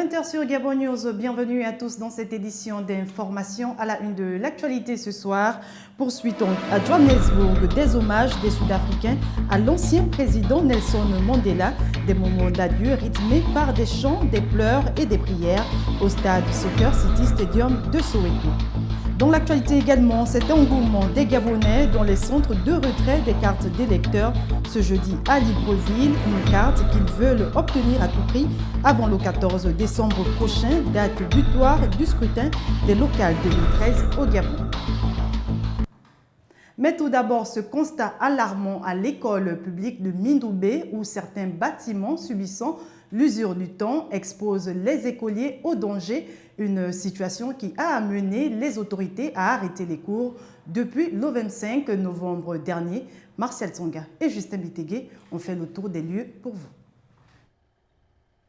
20h sur Gabon News, bienvenue à tous dans cette édition d'information à la une de l'actualité ce soir. Poursuitons à Johannesburg des hommages des Sud-Africains à l'ancien président Nelson Mandela, des moments d'adieu rythmés par des chants, des pleurs et des prières au stade Soccer City Stadium de Soweto. Dans l'actualité également, cet engouement des Gabonais dans les centres de retrait des cartes d'électeurs ce jeudi à Libreville, une carte qu'ils veulent obtenir à tout prix avant le 14 décembre prochain, date butoir du scrutin des locales 2013 au Gabon. Mais tout d'abord, ce constat alarmant à l'école publique de Mindoubé où certains bâtiments subissant l'usure du temps exposent les écoliers au danger, une situation qui a amené les autorités à arrêter les cours depuis le 25 novembre dernier. Martial Tsonga et Justin Bitegué ont fait le tour des lieux pour vous.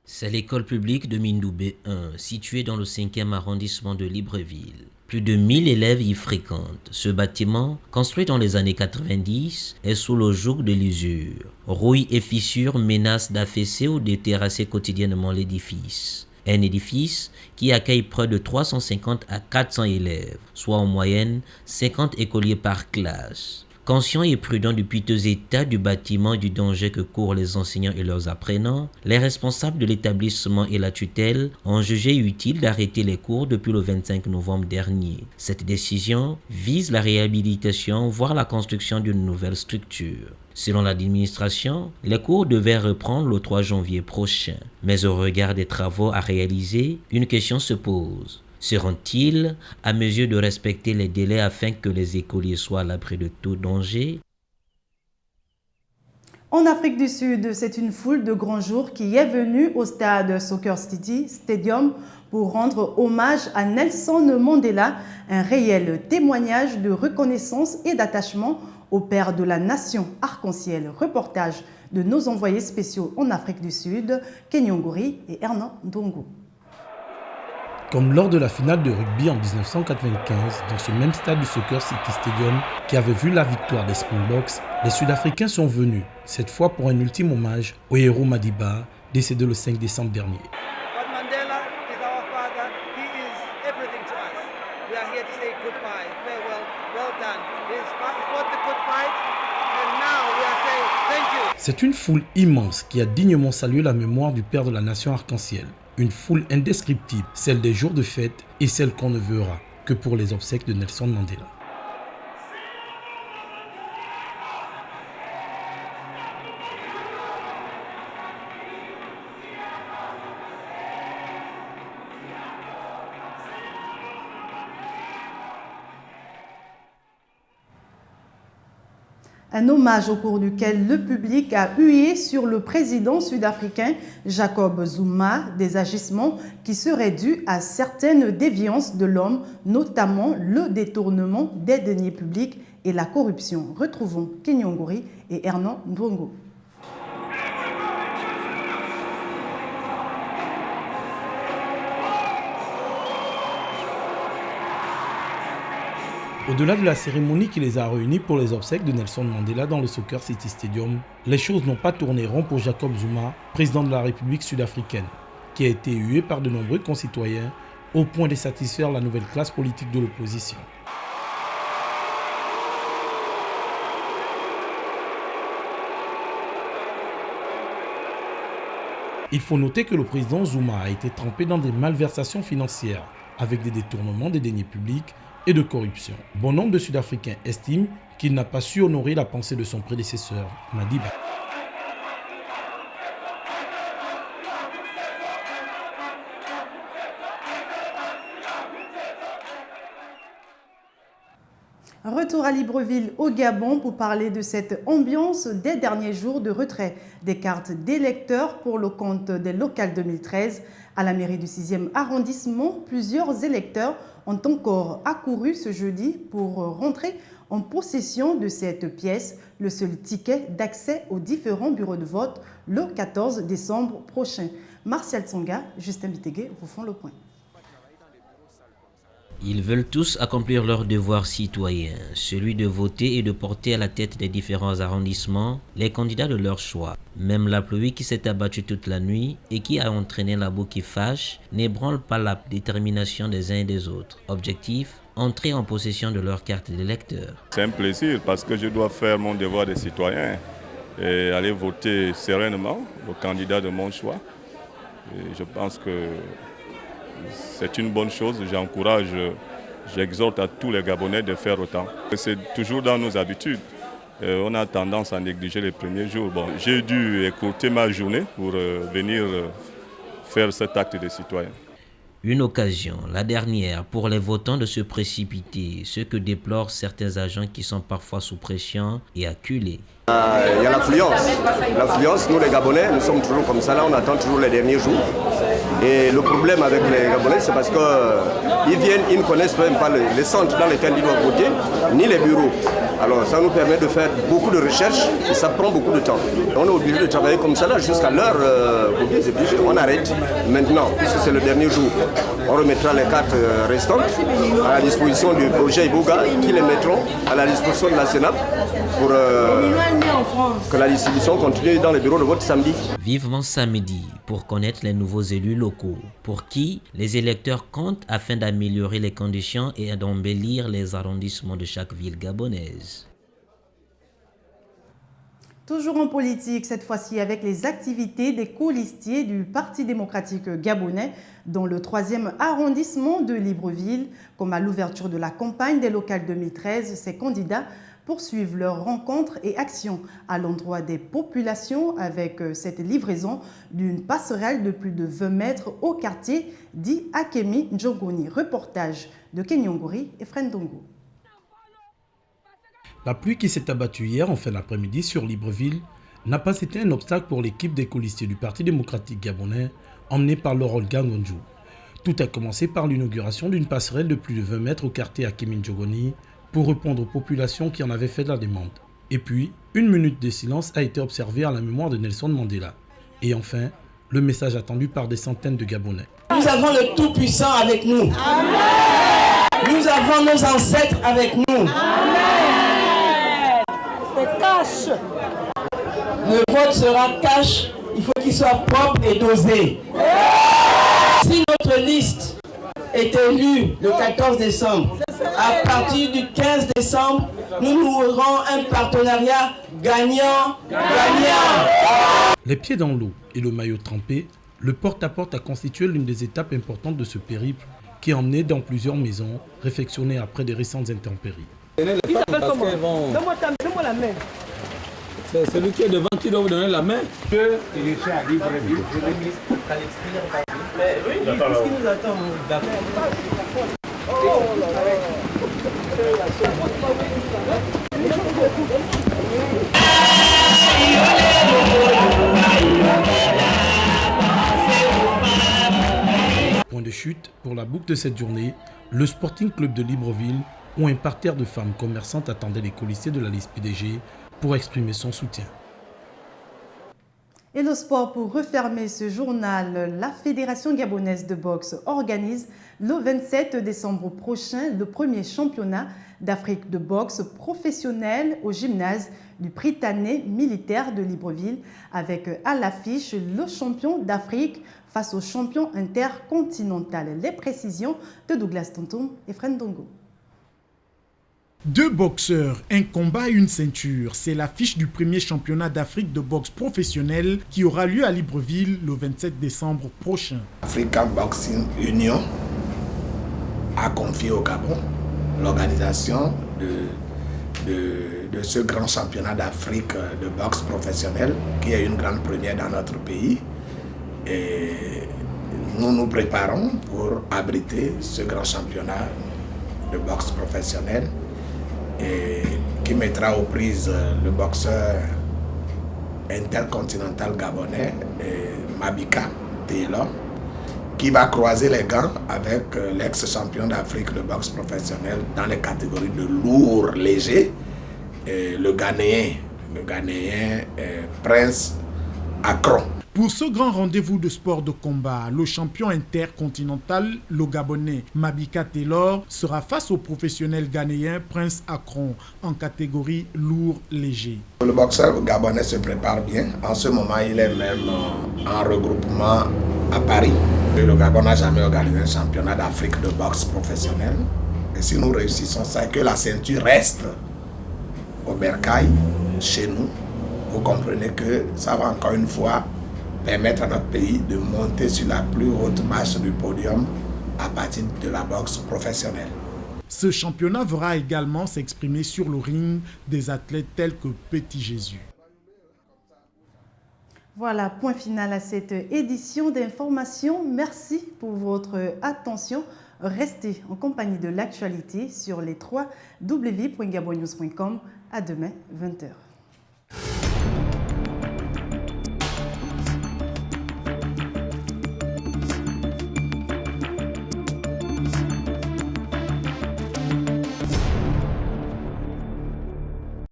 C'est l'école publique de Mindoubé 1, située dans le 5e arrondissement de Libreville. Plus de 1000 élèves y fréquentent. Ce bâtiment, construit dans les années 90, est sous le joug de l'usure. Rouilles et fissures menacent d'affaisser ou de terrasser quotidiennement l'édifice. Un édifice qui accueille près de 350 à 400 élèves, soit en moyenne 50 écoliers par classe. Conscients et prudents du piteux état du bâtiment et du danger que courent les enseignants et leurs apprenants, les responsables de l'établissement et la tutelle ont jugé utile d'arrêter les cours depuis le 25 novembre dernier. Cette décision vise la réhabilitation, voire la construction d'une nouvelle structure. Selon l'administration, les cours devaient reprendre le 3 janvier prochain. Mais au regard des travaux à réaliser, une question se pose. Seront-ils à mesure de respecter les délais afin que les écoliers soient à l'abri de tout danger? En Afrique du Sud, c'est une foule de grands jours qui est venue au stade Soccer City Stadium pour rendre hommage à Nelson Mandela, un réel témoignage de reconnaissance et d'attachement au père de la nation arc-en-ciel. Reportage de nos envoyés spéciaux en Afrique du Sud, Kenyongori et Hernan Ndongo. Comme lors de la finale de rugby en 1995, dans ce même stade du Soccer City Stadium qui avait vu la victoire des Springboks, les Sud-Africains sont venus, cette fois pour un ultime hommage au héros Madiba, décédé le 5 décembre dernier. Mandela is our father. He is everything to us. We are here to say goodbye, farewell, well done. He fought the good fight, and now we are saying thank you. C'est une foule immense qui a dignement salué la mémoire du père de la nation arc-en-ciel. Une foule indescriptible, celle des jours de fête et celle qu'on ne verra que pour les obsèques de Nelson Mandela. Un hommage au cours duquel le public a hué sur le président sud-africain Jacob Zuma, des agissements qui seraient dus à certaines déviances de l'homme, notamment le détournement des deniers publics et la corruption. Retrouvons Kenyongori et Hernan Ndongo. Au-delà de la cérémonie qui les a réunis pour les obsèques de Nelson Mandela dans le Soccer City Stadium, les choses n'ont pas tourné rond pour Jacob Zuma, président de la République sud-africaine, qui a été hué par de nombreux concitoyens au point de satisfaire la nouvelle classe politique de l'opposition. Il faut noter que le président Zuma a été trempé dans des malversations financières, avec des détournements des deniers publics et de corruption. Bon nombre de Sud-Africains estiment qu'il n'a pas su honorer la pensée de son prédécesseur, Madiba. Retour à Libreville au Gabon pour parler de cette ambiance des derniers jours de retrait des cartes d'électeurs pour le compte des locales 2013. À la mairie du 6e arrondissement, plusieurs électeurs ont encore accouru ce jeudi pour rentrer en possession de cette pièce, le seul ticket d'accès aux différents bureaux de vote le 14 décembre prochain. Martial Tsonga, Justin Bitegué vous font le point. Ils veulent tous accomplir leur devoir citoyen, celui de voter et de porter à la tête des différents arrondissements les candidats de leur choix. Même la pluie qui s'est abattue toute la nuit et qui a entraîné la boue qui fâche n'ébranle pas la détermination des uns et des autres. Objectif, entrer en possession de leur carte d'électeur. C'est un plaisir parce que je dois faire mon devoir de citoyen et aller voter sereinement le candidat de mon choix. Et je pense que c'est une bonne chose. J'encourage, j'exhorte à tous les Gabonais de faire autant. C'est toujours dans nos habitudes. On a tendance à négliger les premiers jours. Bon, j'ai dû écourter ma journée pour venir faire cet acte de citoyen. Une occasion, la dernière, pour les votants de se précipiter, ce que déplorent certains agents qui sont parfois sous pression et acculés. Il y a l'affluence. L'affluence, nous les Gabonais, nous sommes toujours comme ça, là, on attend toujours les derniers jours. Et le problème avec les Gabonais, c'est parce qu'ils viennent, ils ne connaissent même pas les centres dans lesquels ils doivent voter, ni les bureaux. Alors ça nous permet de faire beaucoup de recherches et ça prend beaucoup de temps. On est obligé de travailler comme ça là jusqu'à l'heure on arrête maintenant, puisque c'est le dernier jour. On remettra les cartes restantes à la disposition du projet Iboga qui les mettront à la disposition de la Sénat pour que la distribution continue dans les bureaux de vote samedi. Vivement samedi pour connaître les nouveaux élus locaux, pour qui les électeurs comptent afin d'améliorer les conditions et d'embellir les arrondissements de chaque ville gabonaise. Toujours en politique, cette fois-ci avec les activités des colistiers du Parti démocratique gabonais dans le 3e arrondissement de Libreville. Comme à l'ouverture de la campagne des locales 2013, ces candidats poursuivent leurs rencontres et actions à l'endroit des populations avec cette livraison d'une passerelle de plus de 20 mètres au quartier dit Akemi Njogoni. Reportage de Kenyongori et Frendongo. La pluie qui s'est abattue hier en fin d'après-midi sur Libreville n'a pas été un obstacle pour l'équipe des colistiers du Parti démocratique gabonais emmenée par Laurent Gangonjou. Tout a commencé par l'inauguration d'une passerelle de plus de 20 mètres au quartier Akemi Njogoni pour répondre aux populations qui en avaient fait la demande. Et puis, une minute de silence a été observée à la mémoire de Nelson Mandela. Et enfin, le message attendu par des centaines de Gabonais. Nous avons le Tout-Puissant avec nous. Amen. Nous avons nos ancêtres avec nous. Amen. C'est cash. Le vote sera cash. Il faut qu'il soit propre et dosé. Si notre liste est élue le 14 décembre, à partir du 15 décembre, nous aurons un partenariat gagnant-gagnant. Les pieds dans l'eau et le maillot trempé, le porte-à-porte a constitué l'une des étapes importantes de ce périple qui a emmené dans plusieurs maisons réfectionnées après des récentes intempéries. Il s'appelle comment? Donne-moi la main. C'est celui qui est devant qui doit vous donner la main. Je suis à Libreville. Oui, qu'est-ce qui nous attend? Point de chute pour la boucle de cette journée, le Sporting Club de Libreville, où un parterre de femmes commerçantes attendait les colistiers de la liste PDG pour exprimer son soutien. Et le sport, pour refermer ce journal, la Fédération gabonaise de boxe organise le 27 décembre prochain le premier championnat d'Afrique de boxe professionnel au gymnase du Prytanée militaire de Libreville avec à l'affiche le champion d'Afrique face au champion intercontinental. Les précisions de Douglas Tonton et Frendongo. 2 boxeurs, un combat et une ceinture. C'est l'affiche du premier championnat d'Afrique de boxe professionnel qui aura lieu à Libreville le 27 décembre prochain. African Boxing Union a confié au Gabon l'organisation de ce grand championnat d'Afrique de boxe professionnelle qui est une grande première dans notre pays. Et nous nous préparons pour abriter ce grand championnat de boxe professionnelle et qui mettra aux prises le boxeur intercontinental gabonais Mabika Taylor, qui va croiser les gants avec l'ex-champion d'Afrique de boxe professionnelle dans les catégories de lourd léger, le Ghanéen Prince Akron. Pour ce grand rendez-vous de sport de combat, le champion intercontinental, le Gabonais Mabika Taylor, sera face au professionnel ghanéen Prince Akron en catégorie lourd-léger. Le boxeur gabonais se prépare bien. En ce moment, il est même en regroupement à Paris. Le Gabon n'a jamais organisé un championnat d'Afrique de boxe professionnel. Et si nous réussissons ça, que la ceinture reste au bercail, chez nous, vous comprenez que ça va encore une fois permettre à notre pays de monter sur la plus haute marche du podium à partir de la boxe professionnelle. Ce championnat verra également s'exprimer sur le ring des athlètes tels que Petit Jésus. Voilà, point final à cette édition d'information. Merci pour votre attention. Restez en compagnie de l'actualité sur les www.gabonnews.com. À demain, 20h.